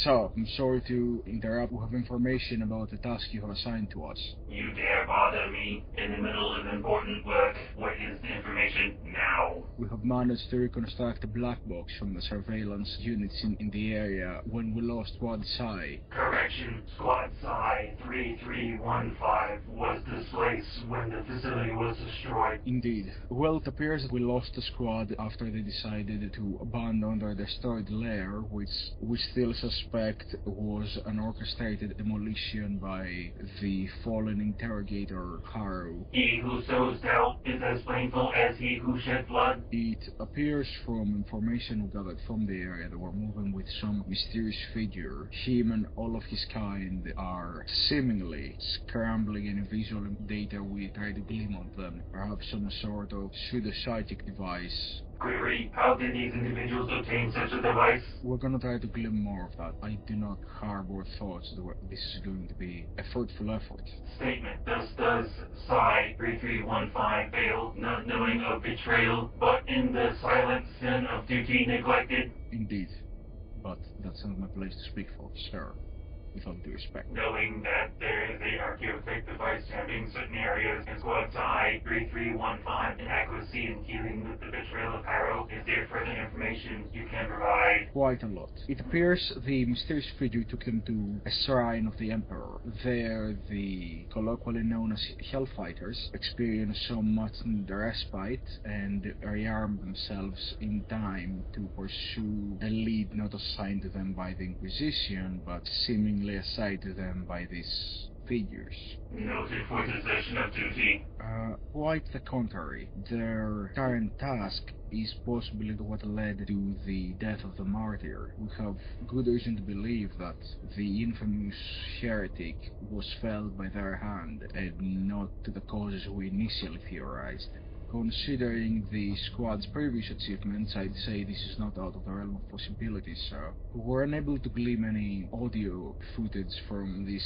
So, I'm sorry to interrupt. We have information about the task you have assigned to us. You dare bother me in the middle of important work? What is the information now? We have managed to reconstruct a black box from the surveillance units in the area when we lost Squad Psi. Correction, Squad Psi 3315 was displaced when the facility was destroyed. Indeed. Well, it appears that we lost the squad after they decided to abandon their destroyed lair, which we still suspect was an orchestrated demolition by the fallen interrogator Haru. He who sows doubt is as painful as he who shed blood. It appears from information we gathered from the area that we're moving with some mysterious figure. Him and all of his kind are seemingly scrambling any visual data we try to glean on them. Perhaps some sort of pseudo-psychic device. Query, how did these individuals obtain such a device? We're gonna try to glean more of that. I do not harbor thoughts that this is going to be a fruitful effort. Statement. Thus does Psi 3315 fail, not knowing of betrayal, but in the silent sin of duty neglected? Indeed. But that's not my place to speak for, sir. With all due respect. Knowing that there is a archaeotech device tapping certain areas in Squad Psi 3315 inaccuracy in dealing with the betrayal of Harrow, is there further information you can provide? Quite a lot. It appears the mysterious figure took them to a shrine of the Emperor. There, the colloquially known as Hellfighters experienced some much needed respite and rearmed themselves in time to pursue a lead not assigned to them by the Inquisition, but seemingly assigned to them by these figures. Noted for desertion of duty. Quite the contrary. Their current task is possibly what led to the death of the martyr. We have good reason to believe that the infamous heretic was felled by their hand, and not to the causes we initially theorized. Considering the squad's previous achievements, I'd say this is not out of the realm of possibilities, sir. We were unable to glean any audio footage from this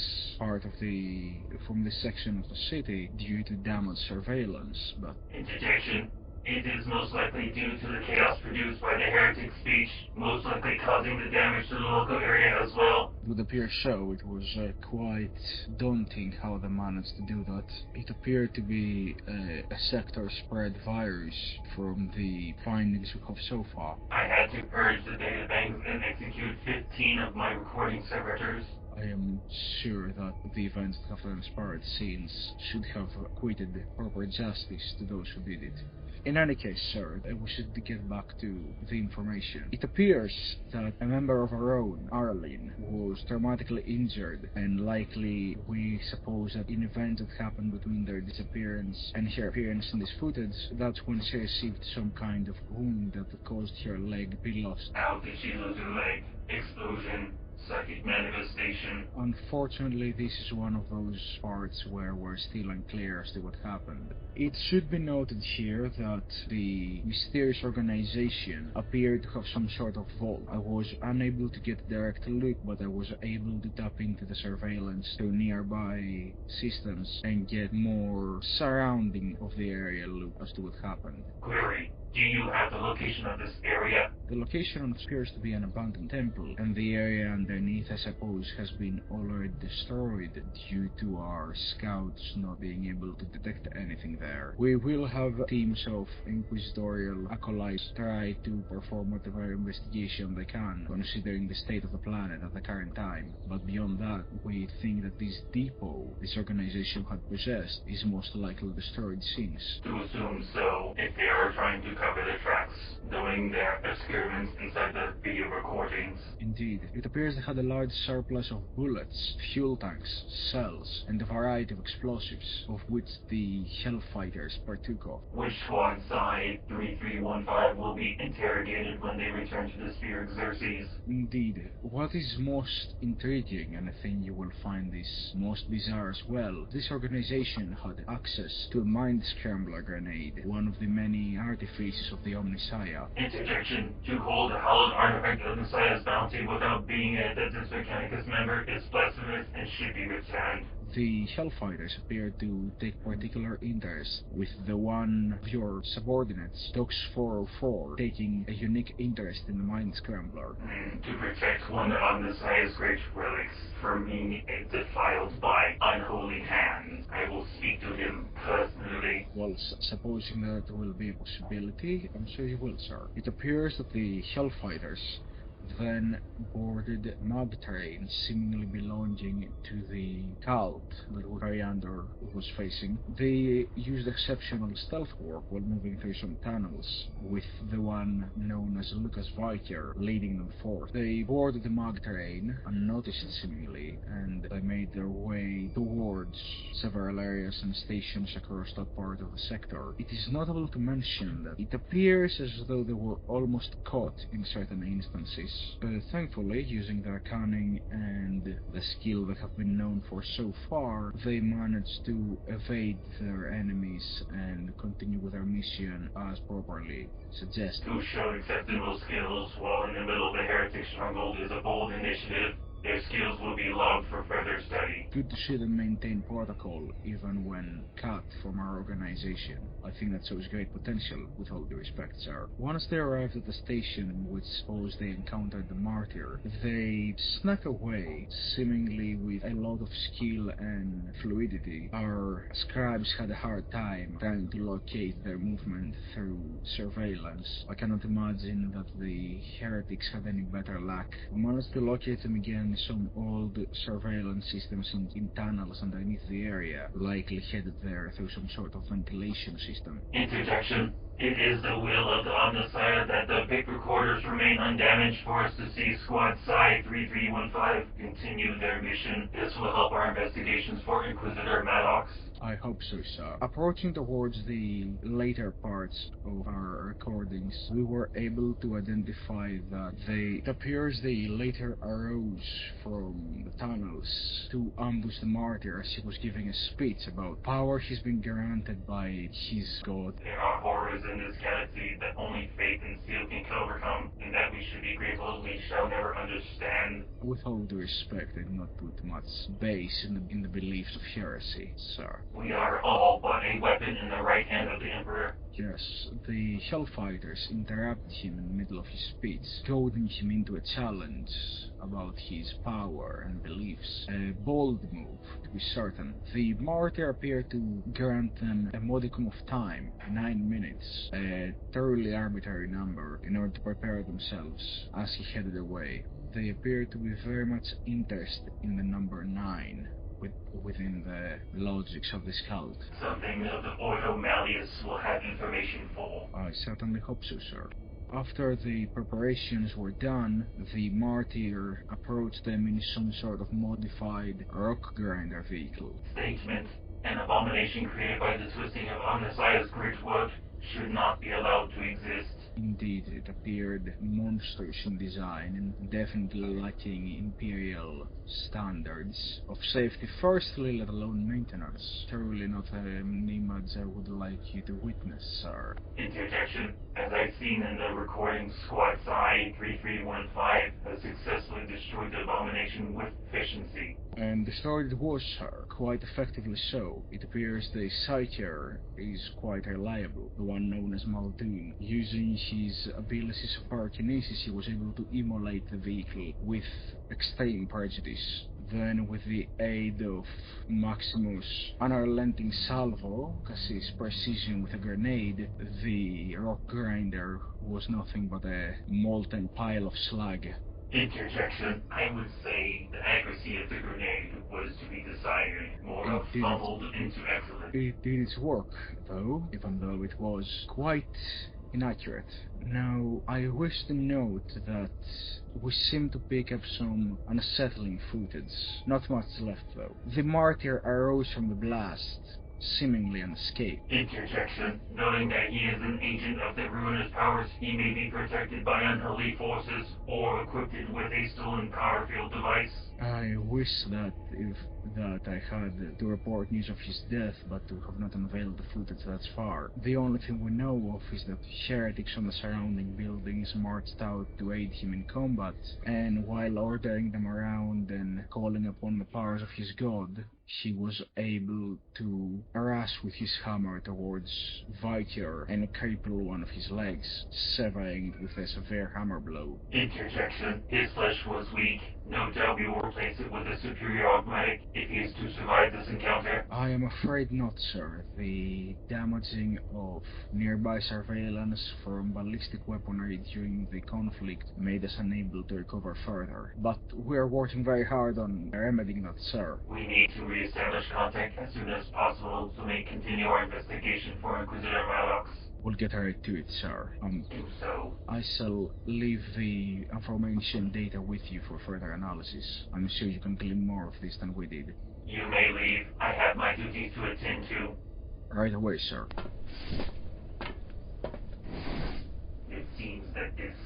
section of the city due to damaged surveillance, but... Interjection. It is most likely due to the chaos produced by the heretic speech, most likely causing the damage to the local area as well. It would appear so. It was quite daunting how they managed to do that. It appeared to be a sector-spread virus from the findings we have so far. I had to purge the databanks and execute 15 of my recording servitors. I am sure that the events that have transpired since should have acquitted proper justice to those who did it. In any case, sir, we should get back to the information. It appears that a member of our own, Arlene, was traumatically injured, and likely we suppose that in events that happened between their disappearance and her appearance in this footage, that's when she received some kind of wound that caused her leg to be lost. How did she lose her leg? Explosion? Psychic manifestation? Unfortunately, this is one of those parts where we're still unclear as to what happened. It should be noted here that the mysterious organization appeared to have some sort of vault. I was unable to get a direct look, but I was able to tap into the surveillance to nearby systems and get more surrounding of the area look as to what happened. Query. Do you have the location of this area? The location appears to be an abandoned temple, and the area underneath, I suppose, has been already destroyed due to our scouts not being able to detect anything there. We will have teams of inquisitorial acolytes try to perform whatever investigation they can, considering the state of the planet at the current time. But beyond that, we think that this depot this organization had possessed is most likely destroyed since. To assume so, if they are trying to cover the tracks, knowing their experiments inside the video recordings. Indeed, it appears they had a large surplus of bullets, fuel tanks, cells, and a variety of explosives, of which the Hellfighters partook of. Which squad side 3315 will be interrogated when they return to the Sphere Xerxes? Indeed. What is most intriguing, and I think you will find this most bizarre as well, this organization had access to a mind scrambler grenade, one of the many artifices of the Omnissiah. Interjection. To hold a hallowed artifact of the Omnissiah's bounty without being a Deus Mechanicus member is blasphemous and should be returned. The Hellfighters appear to take particular interest, with the one of your subordinates, Dox 404, taking a unique interest in the Mind Scrambler. To protect one of Omnissiah's great relics from being defiled by unholy hands, I will speak to him personally. Well, supposing that will be a possibility, I'm sure you will, sir. It appears that the Hellfighters then boarded mud train seemingly belonging to the cult that Coriander was facing. They used exceptional stealth work while moving through some tunnels, with the one known as Lucas Viker leading them forth. They boarded the mug train, unnoticed seemingly, and they made their way towards several areas and stations across that part of the sector. It is notable to mention that it appears as though they were almost caught in certain instances. Thankfully, using their cunning and the skill they have been known for so far, they managed to evade their enemies and continue with their mission as properly suggested. To show exceptional skills while in the middle of the heretic stronghold is a bold initiative. Their skills will be logged for further study. Good to see them maintain protocol, even when cut from our organization. I think that shows great potential, with all due respect, sir. Once they arrived at the station in which suppose they encountered the martyr, they snuck away, seemingly with a lot of skill and fluidity. Our scribes had a hard time trying to locate their movement through surveillance. I cannot imagine that the heretics had any better luck. We managed to locate them again some old surveillance systems in tunnels underneath the area, likely headed there through some sort of ventilation system. Interjection. It is the will of the Omnissiah that the big recorders remain undamaged for us to see Squad Psi 3315 continue their mission. This will help our investigations for Inquisitor Maddox. I hope so, sir. Approaching towards the later parts of our recordings, we were able to identify that it appears they later arose from the tunnels to ambush the martyr as he was giving a speech about power he's been granted by his god. There are horrors in this galaxy that only faith and steel can overcome, and that we should be grateful we shall never understand. With all due respect, I do not put much base in the beliefs of heresy, sir. We are all but a weapon in the right hand of the Emperor. Yes, the Hellfighters interrupted him in the middle of his speech, goading him into a challenge about his power and beliefs. A bold move, to be certain. The martyr appeared to grant them a modicum of time, 9 minutes, a thoroughly arbitrary number, in order to prepare themselves as he headed away. They appeared to be very much interested in the number 9. Within the logics of this cult. Something that the Ordo Malleus will have information for. I certainly hope so, sir. After the preparations were done, the martyr approached them in some sort of modified rock grinder vehicle. Statement. An abomination created by the twisting of Omnissiah's great work should not be allowed to exist. Indeed, it appeared monstrous in design and definitely lacking imperial standards of safety, firstly, let alone maintenance. Truly not an image I would like you to witness, sir. Interjection. As I've seen in the recording, Squad Psi 3315 has successfully destroyed the abomination with efficiency. And destroyed it was, sir, quite effectively so. It appears the Psyker is quite reliable, the one known as Muldoon. Using his abilities of pyrokinesis, he was able to immolate the vehicle with extreme prejudice. Then, with the aid of Maximus' unrelenting salvo, his precision with a grenade, the rock grinder was nothing but a molten pile of slag. Interjection. I would say the accuracy of the grenade was to be desired, more of fumbled into excellence. It did its work, though, even though it was quite inaccurate. Now, I wish to note that we seem to pick up some unsettling footage. Not much left, though. The martyr arose from the blast, seemingly unscathed. Interjection. Noting that he is an agent of the ruinous powers, he may be protected by unholy forces or equipped with a stolen power field device. I wish that if that I had to report news of his death, but to have not unveiled the footage thus far. The only thing we know of is that heretics on the surrounding buildings marched out to aid him in combat, and while ordering them around and calling upon the powers of his god, he was able to rush with his hammer towards Vityr and cripple one of his legs, severing it with a severe hammer blow. Interjection. His flesh was weak. No doubt we will replace it with a superior augmetic if he is to survive this encounter. I am afraid not, sir. The damaging of nearby surveillance from ballistic weaponry during the conflict made us unable to recover further. But we are working very hard on remedying that, sir. We need to re-establish contact as soon as possible so we may continue our investigation for Inquisitor Maddox. We'll get right to it, sir. Do so. I shall leave the information data with you for further analysis. I'm sure you can glean more of this than we did. You may leave. I have my duties to attend to. Right away, sir. It seems that this